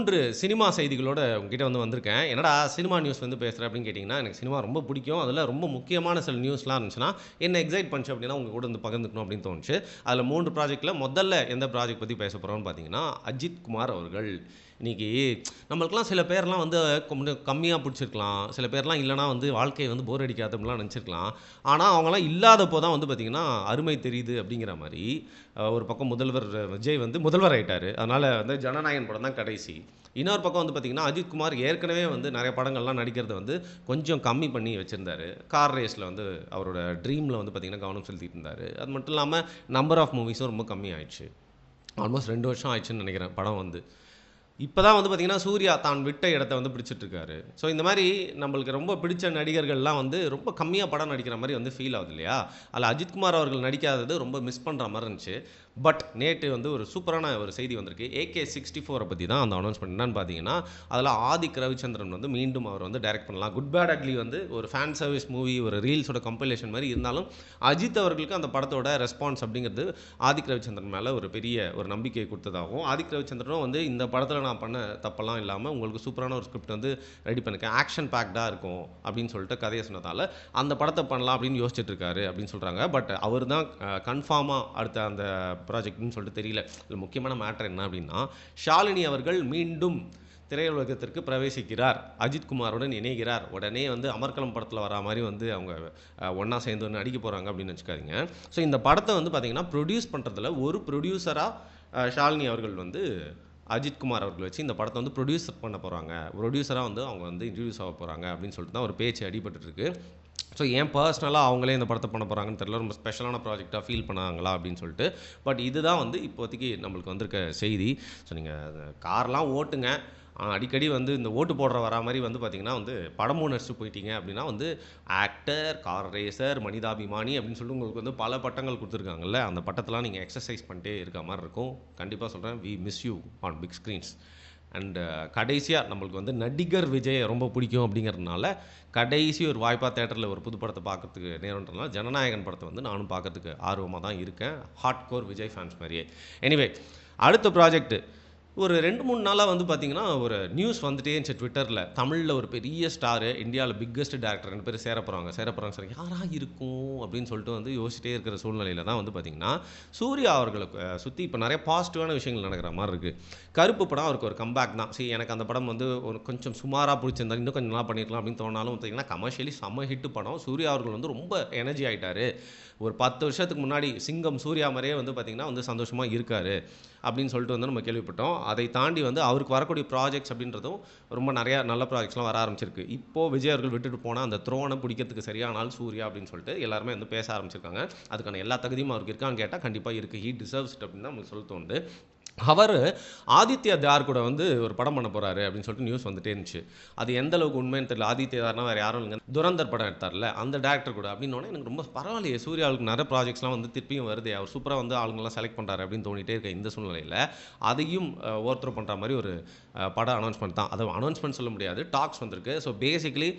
3 cinema செய்திகளோட உங்ககிட்ட வந்திருக்கேன். என்னடா சினிமா நியூஸ் பேசுற அப்படின்னு கேட்டீங்கன்னா, எனக்கு சினிமா ரொம்ப பிடிக்கும். அதில ரொம்ப முக்கியமான சில நியூஸ்லாம் இருந்துச்சுன்னா, என்ன எக்ஸைட் பண்ணுச்சு அப்படின்னா, உங்க கூட பகிர்ந்துக்கணும் அப்படின்னு தோணுச்சு. அதில 3 ப்ராஜெக்ட்ல முதல்ல எந்த ப்ராஜெக்ட் பத்தி பேச போறோம்னு பார்த்தீங்கன்னா, அஜித் குமார் அவர்கள். இன்னைக்கு நம்மளுக்கெல்லாம் சில பேர்லாம் கொஞ்சம் கம்மியா பிடிச்சிருக்கலாம். சில பேர்லாம் இல்லன்னா வாழ்க்கை போர் அடிக்காது அப்படிலாம் நினச்சிருக்கலாம். ஆனா, அவங்கலாம் இல்லாதப்போ தான் பார்த்தீங்கன்னா, அருமை தெரியுது அப்படிங்கிற மாரி, ஒரு பக்கம் முதல்வர் விஜய் முதல்வர் ஆயிட்டாரு. அதனால ஜனநாயகன் படம் தான் கடைசி. இன்னொரு பக்கம் பார்த்தீங்கன்னா, அஜித் குமார் ஏற்கனவே நெறைய படங்கள்லாம் நடிக்கிறத கொஞ்சம் கம்மி பண்ணி வச்சிருந்தாரு. கார் ரேஸ்ல அவரோட ட்ரீம்ல பார்த்தீங்கன்னா, கவனம் செலுத்திட்டு இருந்தாரு. அது மட்டும் இல்லாம நம்பர் ஆஃப் மூவிஸும் ரொம்ப கம்மி ஆயிடுச்சு. ஆல்மோஸ்ட் 2 வருஷம் ஆயிடுச்சுன்னு நெனைக்கிறேன் படம் இப்ப தான் பார்த்தீங்கன்னா, சூர்யா தான் விட்ட இடத்த பிடிச்சிட்டு இருக்காரு. ஸோ இந்த மாரி நம்மளுக்கு ரொம்ப பிடிச்ச நடிகர்கள்லாம் ரொம்ப கம்மியா படம் நடிக்கிற மாரி ஃபீல் ஆகுது இல்லையா? அதில அஜித்குமார் அவர்கள் நடிக்காதது ரொம்ப மிஸ் பண்ற மாரி இருந்துச்சு. பட் நேற்று ஒரு சூப்பரான ஒரு செய்தி வந்திருக்கு. AK64 பத்தி தான் அந்த அனௌன்ஸ்மென்ட். என்னன்னு பார்த்தீங்கன்னா, அதில ஆதிக் ரவிச்சந்திரன் மீண்டும் அவர் டைரக்ட் பண்ணலாம். குட் பேட் அக்லி ஒரு ஃபேன் சர்வீஸ் மூவி, ஒரு ரீல்ஸோட கம்பைலேஷன் மாரி இருந்தாலும், அஜித் அவர்களுக்கு அந்த படத்தோட ரெஸ்பான்ஸ் அப்படிங்கிறது ஆதிக் ரவிச்சந்திரன் மேல ஒரு பெரிய ஒரு நம்பிக்கையை குடுத்ததாகவும், ஆதிக் ரவிச்சந்திரனும் இந்த படத்தில நான் பண்ண தப்பெல்லாம் இல்லாம உங்களுக்கு சூப்பரான ஒரு ஸ்கிரிப்ட் ரெடி பண்ணிருக்கேன். ஆக்ஷன் பேக்டா இருக்கும் அப்படின்னு சொல்லிட்டு கதைய சொன்னதால, அந்த படத்த பண்ணலாம் அப்படின்னு யோசிச்சுட்டு இருக்காரு அப்படின்னு சொல்றாங்க. பட் அவர் தான் கன்ஃபார்மா அடுத்த அந்த ப்ராஜெக்ட்னு சொல்லிட்டு தெரியல. இதுல முக்கியமான மேட்டர் என்ன அப்படின்னா, ஷாலினி அவர்கள் மீண்டும் திரையுலகத்திற்கு பிரவேசிக்கிறார். அஜித் குமாருடன் இணைகிறார். உடனே அமர்க்களம் படத்துல வரா மாரி அவங்க ஒண்ணா சேர்ந்து நடிக்க போறாங்க அப்படின்னு நினைச்சுக்காதீங்க. ஸோ இந்த படத்த பார்த்தீங்கன்னா, ப்ரொடியூஸ் பண்றதுல ஒரு ப்ரொடியூசரா ஷாலினி அவர்கள் அஜித் குமார் அவர்கள் வச்சு இந்த படத்த ப்ரொடியூஸ் பண்ண போறாங்க. ப்ரொடியூசரா அவங்க இன்ட்ரோடியூஸ் ஆக போறாங்க அப்படின்னு சொல்லிட்டு தான் ஒரு பேச்சு அடிபட்டுட்டு இருக்கு. ஸோ ஏன் பர்சனலா அவங்களே இந்த படத்த பண்ண போறாங்கன்னு தெரியல. ரொம்ப ஸ்பெஷலான ப்ராஜெக்ட்டா ஃபீல் பண்ணாங்களா அப்படின்னு சொல்லிட்டு. பட் இதுதான் இப்போதைக்கு நம்மளுக்கு வந்திருக்க செய்தி. ஸோ நீங்க கார்லாம் ஓட்டுங்க. அடிக்கடி இந்த ஓட்டு போடுற வரா மாரி பார்த்தீங்கன்னா, படமும் நடிச்சுட்டு போயிட்டீங்க அப்படின்னா ஆக்டர், கார் ரேசர், மனிதாபிமானி அப்படின்னு சொல்லிட்டு உங்களுக்கு பல பட்டங்கள் குடுத்துருக்காங்கல்ல. அந்த பட்டத்தெல்லாம் நீங்க எக்ஸர்சைஸ் பண்ணிட்டே இருக்க மாரி இருக்கும். கண்டிப்பா சொல்றேன். We miss you on big screens. And கடைசியா நம்மளுக்கு நடிகர் விஜய ரொம்ப பிடிக்கும் அப்படிங்கிறதுனால, கடைசி ஒரு வாய்ப்பா தியேட்டர்ல ஒரு புது படத்த பார்க்கறதுக்கு நேரம்ன்றனால, ஜனநாயகன் படத்த நானும் பார்க்கறதுக்கு ஆர்வமா தான் இருக்கேன். ஹார்ட்கோர் விஜய் ஃபேன்ஸ் மாரியே. எனிவே அடுத்த ப்ராஜெக்ட் ஒரு 2, 3 நாளா பார்த்தீங்கன்னா, ஒரு நியூஸ் வந்துட்டே இருந்துச்சு Twitterல. தமிழ்ல ஒரு பெரிய ஸ்டாரு, இந்தியால பிக்கெஸ்ட் டைரக்டர் 2 பேரும் சேரப்போறாங்க சார். யாரா இருக்கும் அப்படின்னு சொல்லிட்டு யோசிச்சிட்டே இருக்கிற சூழ்நிலையில தான் பார்த்தீங்கன்னா, சூர்யா அவர்களுக்கு சுத்தி இப்ப நெறைய பாசிட்டிவான விஷயங்கள் நடக்கிற மாரி இருக்கு. கருப்பு படம் அவருக்கு ஒரு கம்பேக் தான். எனக்கு அந்த படம் ஒரு கொஞ்சம் சுமாரா புடிச்சிருந்தா, இன்னும் கொஞ்சம் நல்லா பண்ணியிருக்கலாம் அப்படின்னு தோணுனாலும் பார்த்தீங்கன்னா, கமர்ஷியலி செம்ம ஹிட் படம். சூர்யா அவர்கள் ரொம்ப எனர்ஜி ஆயிட்டாரு. ஒரு 10 வருஷத்துக்கு முன்னாடி சிங்கம் சூர்யா மாரியே பார்த்தீங்கன்னா, சந்தோஷமா இருக்காரு அப்படின்னு சொல்லிட்டு நம்ம கேள்விப்பட்டோம். அதை தாண்டி அவருக்கு வரக்கூடிய ப்ராஜெக்ட்ஸ் அப்படின்றதும் ரொம்ப நெறைய நல்ல ப்ராஜெக்ட்ஸ்லாம் வர ஆரம்பிச்சிருக்கு. இப்போ விஜய் அவர்கள் விட்டுட்டு போன அந்த த்ரோன பிடிக்கிறதுக்கு சரியான ஆள் சூர்யா அப்படின்னு சொல்லிட்டு எல்லாருமே பேச ஆரம்பிச்சிருக்காங்க. அதுக்கான எல்லா தகுதியும் அவருக்கு இருக்கான்னு கேட்டா கண்டிப்பா இருக்கு. ஹி டிசர்வ்ஸ் இட் அப்படின்னு தான் நமக்கு சொல்ல தோணுது. அவரு ஆதித்யா தார் கூட ஒரு படம் பண்ண போறாரு அப்படின்னு சொல்லிட்டு நியூஸ் வந்துட்டே இருந்துச்சு. அது எந்த அளவுக்கு உண்மைன்னு தெரியல. ஆதித்யா தார்னா வேற யாரும் இல்லங்க. துரந்தர் படம் எடுத்தார்ல, அந்த டைரக்டர் கூட அப்படின்னோனே எனக்கு ரொம்ப பரவாயில்லையே, சூர்யாவுக்கு நெறைய ப்ராஜெக்ட்ஸ்லாம் திருப்பியும் வருதே. அவர் சூப்பரா ஆளுங்கலாம் செலக்ட் பண்றாரு அப்படின்னு தோணிட்டே இருக்க இந்த சூழ்நிலையில, அதையும் ஓவர் த்ரோ பண்ற மாரி ஒரு பட அனௌன்ஸ்மென்ட் தான். அது அனௌன்ஸ்மென்ட் சொல்ல முடியாது. டாக்ஸ் வந்திருக்கு. ஸோ பேசிக்கலி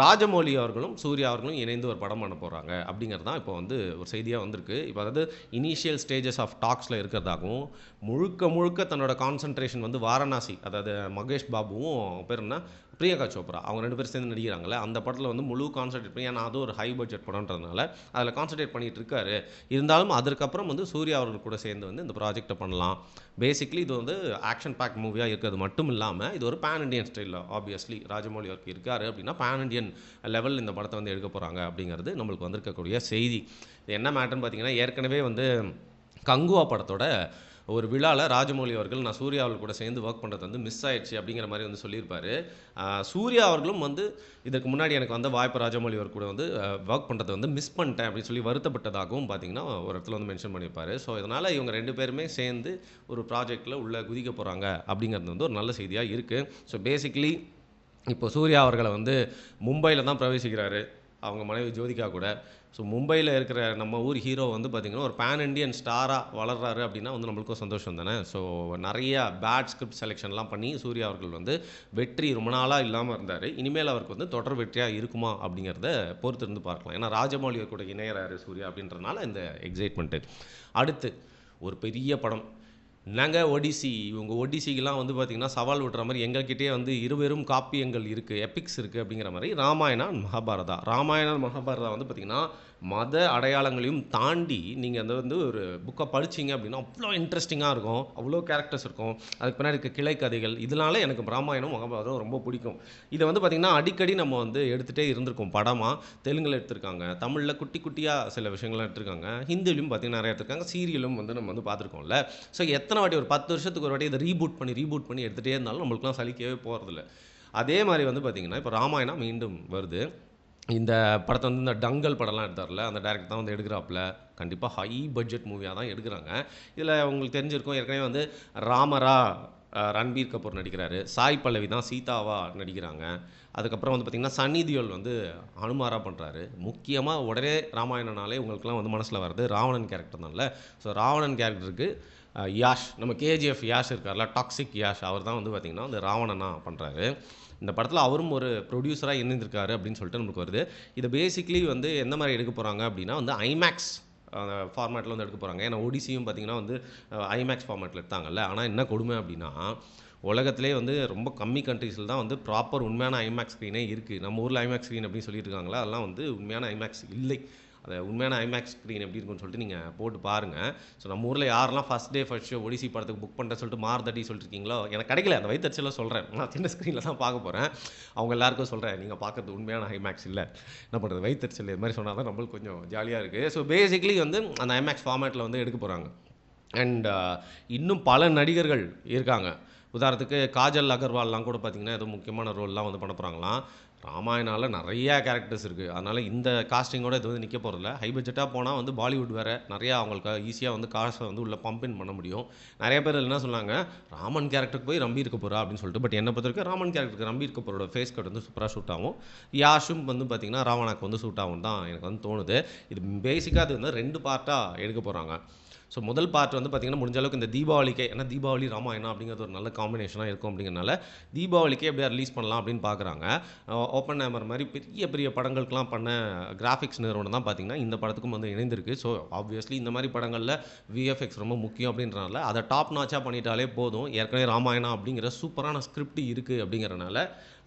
ராஜமௌலி அவர்களும், சூர்யா அவர்களும் இணைந்து ஒரு படம் பண்ண போறாங்க அப்படிங்கிறது தான் இப்போ ஒரு செய்தியா வந்திருக்கு. இப்போ அதாவது இனிஷியல் ஸ்டேஜஸ் ஆஃப் டாக்ஸ்ல இருக்கிறதாகவும், முழுக்க முழுக்க தன்னோட கான்சன்ட்ரேஷன் வாரணாசி, அதாவது மகேஷ் பாபுவும் பேர் என்ன பிரியங்கா சோப்ரா, அவங்க 2 பேரும் சேர்ந்து நடிக்கிறாங்கல்ல, அந்த படத்தில் முழு கான்சன்ட்ரேட் பண்ணி, ஏன்னா அதுவும் ஒரு ஹை பட்ஜெட் படம்ன்றதுனால அதில் கான்சன்ட்ரேட் பண்ணிட்டு இருக்காரு. இருந்தாலும் அதற்கப்புறம் சூர்யா அவர்கள் கூட சேர்ந்து இந்த ப்ராஜெக்டை பண்ணலாம். பேசிக்கலி இது ஆக்ஷன் பேக் மூவியாக இருக்கிறது மட்டும் இல்லாமல் இது ஒரு பேன் இண்டியன் ஸ்டைலில் ஆப்வியஸ்லி ராஜமௌலி அவருக்கு இருக்காரு அப்படின்னா பேன் இண்டியன் லெவலில் இந்த படத்தை எடுக்க போகிறாங்க அப்படிங்கிறது நம்மளுக்கு வந்திருக்கக்கூடிய செய்தி. இது என்ன மேட்டர்னு பார்த்தீங்கன்னா, ஏற்கனவே கங்குவா படத்தோட ஒரு விழாவில் ராஜமௌலி அவர்கள் நான் சூர்யா அவர்கள் கூட சேர்ந்து ஒர்க் பண்ணுறது மிஸ் ஆயிடுச்சு அப்படிங்கிற மாதிரி சொல்லியிருப்பாரு. சூர்யா அவர்களும் இதற்கு முன்னாடி எனக்கு வந்த வாய்ப்பு ராஜமௌலி அவர் கூட ஒர்க் பண்ணுறதை மிஸ் பண்ணிட்டேன் அப்படின்னு சொல்லி வருத்தப்பட்டதாகவும் பார்த்தீங்கன்னா ஒரு இடத்துல மென்ஷன் பண்ணியிருப்பாரு. ஸோ இதனால் இவங்க 2 பேருமே சேர்ந்து ஒரு ப்ராஜெக்டில் உள்ளே குதிக்க போகிறாங்க அப்படிங்கிறது ஒரு நல்ல செய்தியாக இருக்குது. ஸோ பேசிக்கலி இப்போ சூர்யா அவர்களை மும்பையில் தான் பிரவேசிக்கிறாரு அவங்க மனைவி ஜோதிகா கூட. ஸோ மும்பையில் இருக்கிற நம்ம ஊர் ஹீரோ பார்த்தீங்கன்னா ஒரு பேன் இண்டியன் ஸ்டாராக வளர்றாரு அப்படின்னா நம்மளுக்கும் சந்தோஷம் தானே. ஸோ நிறைய பேட் ஸ்கிரிப்ட் செலெக்ஷன்லாம் பண்ணி சூர்யா அவர்கள் வெற்றி ரொம்ப நாளாக இல்லாமல் இருந்தார். இனிமேல் அவருக்கு தொடர் வெற்றியாக இருக்குமா அப்படிங்கிறத பொறுத்து இருந்து பார்க்கலாம். ஏன்னா ராஜமௌலி கூட இணையறாரு சூர்யா அப்படின்றனால இந்த எக்ஸைட்மெண்ட்டு. அடுத்து ஒரு பெரிய படம் நாங்க ஒடிசி இவங்க ஒடிசிக்கெல்லாம் வந்து பார்த்தீங்கன்னா, சவால் விடுற மாரி எங்கள்கிட்டயே வந்து இருவரும் காப்பியங்கள் இருக்கு, எபிக்ஸ் இருக்கு அப்படிங்கிற மாரி ராமாயணா, மகாபாரதா. ராமாயணா, மகாபாரதா வந்து பார்த்தீங்கன்னா, மத அடையாளங்களையும் தாண்டி நீங்க அந்த வந்து ஒரு புக்க படிச்சீங்க அப்படின்னா, அவ்ளோ இன்ட்ரஸ்டிங்கா இருக்கும். அவ்ளோ கேரக்டர்ஸ் இருக்கும். அதுக்கு பின்னாடி இருக்க கிளை கதைகள். இதனால எனக்கு ராமாயணம், மகாபாரதம் ரொம்ப பிடிக்கும். இத வந்து பார்த்தீங்கன்னா, அடிக்கடி நம்ம வந்து எடுத்துட்டே இருந்திருக்கோம் படமா. தெலுங்குல எடுத்திருக்காங்க. தமிழ்ல குட்டி குட்டியா சில விஷயங்கள்லாம் எடுத்திருக்காங்க. ஹிந்திலயும் பார்த்தீங்கன்னா நெறைய எடுத்திருக்காங்க. சீரியலும் வந்து நம்ம வந்து பார்த்துருக்கோம்ல. ஸோ எத்தனை வாட்டி ஒரு 10 வருஷத்துக்கு ஒரு வாட்டி இத ரீபூட் பண்ணி எடுத்துட்டே இருந்தாலும் நம்மளுக்குலாம் சலிக்கவே போறதில்ல. அதே மாரி வந்து பார்த்தீங்கன்னா, இப்ப ராமாயணம் மீண்டும் வருது. இந்த படத்த வந்து இந்த டங்கல் படம்லாம் எடுத்தார்ல, அந்த டைரக்டர் தான் வந்து எடுக்குறாப்ல. கண்டிப்பா ஹை பட்ஜெட் மூவியா தான் எடுக்குறாங்க. இதில உங்களுக்கு தெரிஞ்சிருக்கும் ஏற்கனவே வந்து ராமரா ரன்பீர் கபூர் நடிக்கிறாரு. சாய் பல்லவி தான் சீதாவா நடிக்கிறாங்க. அதுக்கப்புறம் வந்து பார்த்தீங்கன்னா, சன்னி தியோல் வந்து அனுமாரா பண்றாரு. முக்கியமா உடனே ராமாயணம்னாலே உங்களுக்கெல்லாம் வந்து மனசுல வர்றது ராவணன் கேரக்டர் தான்ல. ஸோ ராவணன் கேரக்டருக்கு யாஷ் நம்ம கேஜிஎஃப் யாஷ் இருக்கார்ல, டாக்ஸிக் யாஷ் அவர் தான் வந்து பார்த்தீங்கன்னா, அந்த ராவணனா பண்றாரு. இந்த படத்தில அவரும் ஒரு ப்ரொடியூசரா இணைந்திருக்காரு அப்படின்னு சொல்லிட்டு நமக்கு வருது. இத பேசிக்கலி வந்து எந்த மாரி எடுக்க போறாங்க அப்படின்னா, வந்து ஐமேக்ஸ் ஃபார்மேட்ல வந்து எடுக்க போறாங்க. ஏன்னா ஒடிசியும் பார்த்தீங்கன்னா வந்து ஐமேக்ஸ் ஃபார்மேட்ல எடுத்தாங்கல்ல. ஆனா என்ன கொடுமை அப்படின்னா, உலகத்திலேயே வந்து ரொம்ப கம்மி கண்ட்ரீஸ்ல தான் வந்து ப்ராப்பர் உண்மையான ஐமேக்ஸ் ஸ்க்ரீனே இருக்கு. நம்ம ஊர்ல ஐமேக்ஸ் ஸ்க்ரீன் அப்படின்னு சொல்லிட்டு இருக்காங்கல்ல, அதெல்லாம் வந்து உண்மையான ஐமேக்ஸ் இல்லை. அது உண்மையான ஐமேக்ஸ் ஸ்க்ரீன் எப்படி இருக்குன்னு சொல்லிட்டு நீங்க போட்டு பாருங்க. ஸோ நம்ம ஊர்ல யாரெல்லாம் first day first show Odyssey படத்துக்கு புக் பண்றேன்னு சொல்லிட்டு மாறுதட்டி சொல்லிட்டு இருக்கீங்களோ, எனக்கு கிடைக்கல. அந்த வயித்தெரிச்சல்ல சொல்றேன். நான் சின்ன ஸ்க்ரீன்ல தான் பார்க்க போறேன். அவங்க எல்லாருக்கும் சொல்றேன், நீங்க பார்க்கறது உண்மையான ஐமேக்ஸ் இல்ல. என்ன பண்றது வயித்தெரிச்சல் இது மாரி சொன்னா தான் நம்மளுக்கு கொஞ்சம் ஜாலியா இருக்கு. ஸோ பேசிக்கலி வந்து அந்த ஐமேக்ஸ் ஃபார்மேட்ல வந்து எடுக்க போறாங்க. அண்ட் இன்னும் பல நடிகர்கள் இருக்காங்க. உதாரணத்துக்கு காஜல் அகர்வால்லாம் கூட பார்த்தீங்கன்னா, ஏதோ முக்கியமான ரோல்லாம் வந்து பண்ண போறாங்களாம். ராமாயணால நெறையா கேரக்டர்ஸ் இருக்கு. அதனால இந்த காஸ்டிங்கோட இது வந்து நிக்க போறதில்ல. ஹை பட்ஜெட்டா போனா வந்து பாலிவுட் வேற. நெறையா அவங்களுக்கு ஈஸியா வந்து காச வந்து உள்ள பம்ப் இன் பண்ண முடியும். நெறைய பேர் என்ன சொன்னாங்க, "ராமன் கேரக்டருக்கு போய் ரம்பீர் கபூரா?" அப்படின்னு சொல்லிட்டு. பட் என்ன பொறுத்தவரைக்கும் ராமன் கேரக்டருக்கு ரம்பீர் கபூரோட ஃபேஸ் கட் வந்து சூப்பரா சூட் ஆகும். யாஷும் வந்து பார்த்தீங்கன்னா, ராவணாக்கு வந்து சூட் ஆகும்னு தான் எனக்கு வந்து தோணுது. இது பேசிக்கா அது வந்து 2 பார்ட்டா எடுக்க போறாங்க. ஸோ முதல் பார்ட் வந்து பார்த்தீங்கன்னா, முடிஞ்ச அளவுக்கு இந்த தீபாவளிக்கே ஏன்னா தீபாவளி, ராமாயணம் அப்படிங்கிறது ஒரு நல்ல காம்பினேஷனா இருக்கும் அப்படிங்கிறனால, தீபாவளிக்கே எப்படியா ரிலீஸ் பண்ணலாம் அப்படின்னு பார்க்குறாங்க. ஓப்பன் ஹேமர் மாரி பெரிய பெரிய படங்களுக்கெல்லாம் பண்ண கிராஃபிக்ஸ் நிறுவனம் தான் பார்த்தீங்கன்னா, இந்த படத்துக்கும் வந்து இணைந்திருக்கு. ஸோ ஆப்வியஸ்லி இந்த மாரி படங்கள்ல விஎஃப்எக்ஸ் ரொம்ப முக்கியம் அப்படின்றனால, அத டாப் நாட்சா பண்ணிட்டாலே போதும். ஏற்கனவே ராமாயணம் அப்படிங்கிற சூப்பரான ஸ்கிரிப்ட் இருக்கு அப்படிங்கிறனால,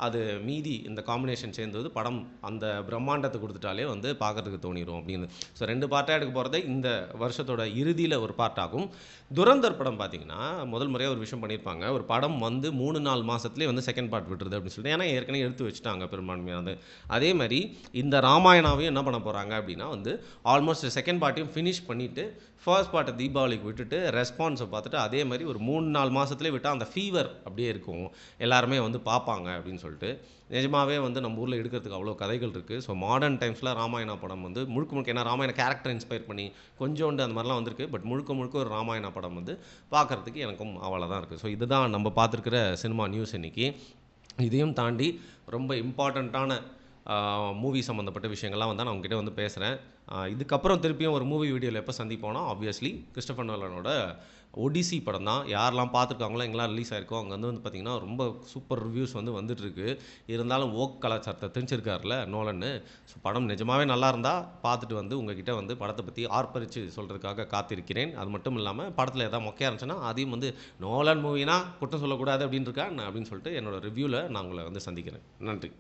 அது மீதி இந்த காம்பினேஷன் சேர்ந்தது படம் அந்த பிரம்மாண்டத்த குடுத்துட்டாலே வந்து பார்க்கறதுக்கு தோணிரும் அப்படின்னு. ஸோ 2 பார்ட்டா எடுக்க போறது இந்த வருஷத்தோட இறுதியில ஒரு பார்ட் ஆகும். துரந்தர் படம் பார்த்தீங்கன்னா, முதல் முறையா ஒரு விஷயம் பண்ணியிருப்பாங்க. ஒரு படம் வந்து 3, 4 மாசத்திலேயே வந்து செகண்ட் பார்ட் விட்டுருது அப்படின்னு சொல்லிட்டு. ஏன்னா ஏற்கனவே எடுத்து வச்சுட்டாங்க பெரும்பான்மையானது. அதே மாரி இந்த ராமாயணாவையும் என்ன பண்ண போறாங்க அப்படின்னா வந்து, ஆல்மோஸ்ட் செகண்ட் பார்ட்டையும் ஃபினிஷ் பண்ணிட்டு, ஃபர்ஸ்ட் பார்ட்ட தீபாவளிக்கு விட்டுட்டு, ரெஸ்பான்ஸ பார்த்துட்டு அதே மாரி ஒரு 3, 4 மாசத்திலேயே விட்டா அந்த ஃபீவர் அப்படியே இருக்கும். எல்லாருமே வந்து பார்ப்பாங்க அப்படின்னு சொல்லிட்டு. நிஜமாவே வந்து நம்ம ஊர்ல எடுக்கிறதுக்கு அவ்வளோ கதைகள் இருக்கு. ஸோ மாடர்ன் டைம்ஸ்ல ராமாயணா படம் வந்து முழுக்க முழுக்க ஏன்னா ராமாயண கேரக்டர் இன்ஸ்பயர் பண்ணி கொஞ்சோண்டு அந்த மாரிலாம் வந்திருக்கு. பட் முழுக்க முழுக்க ஒரு ராமாயணா படம் வந்து பார்க்கறதுக்கு எனக்கும் ஆவலா தான் இருக்கு. ஸோ இதுதான் நம்ம பார்த்துருக்கிற சினிமா நியூஸ் இன்னைக்கு. இதையும் தாண்டி ரொம்ப இம்பார்ட்டன்ட்டான மூவி சம்மந்தப்பட்ட விஷயங்கள்லாம் வந்து நான் உங்ககிட்ட வந்து பேசுறேன். இதுக்கப்புறம் திருப்பியும் ஒரு மூவி வீடியோல எப்ப சந்திப்போம்னா, ஆப்வியஸ்லி கிறிஸ்டோபர் நோலனோட ஒடிசி படம் தான். யாரெல்லாம் பார்த்துருக்காங்களோ, எங்கெல்லாம் ரிலீஸ் ஆயிருக்கோ, அங்க வந்து பார்த்தீங்கன்னா, ரொம்ப சூப்பர் ரிவ்யூஸ் வந்து வந்துட்டுருக்கு. இருந்தாலும் வோக் கலாச்சாரத்த திணிச்சிருக்காருல நோலன்னு. ஸோ படம் நிஜமாவே நல்லா இருந்தா, பார்த்துட்டு வந்து உங்ககிட்ட வந்து படத்த பத்தி ஆர்ப்பரிச்சு சொல்றதுக்காக காத்திருக்கிறேன். அது மட்டும் இல்லாம, படத்துல ஏதாவது மொக்கையா இருந்துச்சுன்னா, அதையும் வந்து நோலன் மூவினா குற்றம் சொல்லக்கூடாது அப்படின்னு இருக்கா என்ன? அப்படின்னு சொல்லிட்டு என்னோட ரிவ்யூல நான் உங்கள வந்து சந்திக்கிறேன். நன்றி.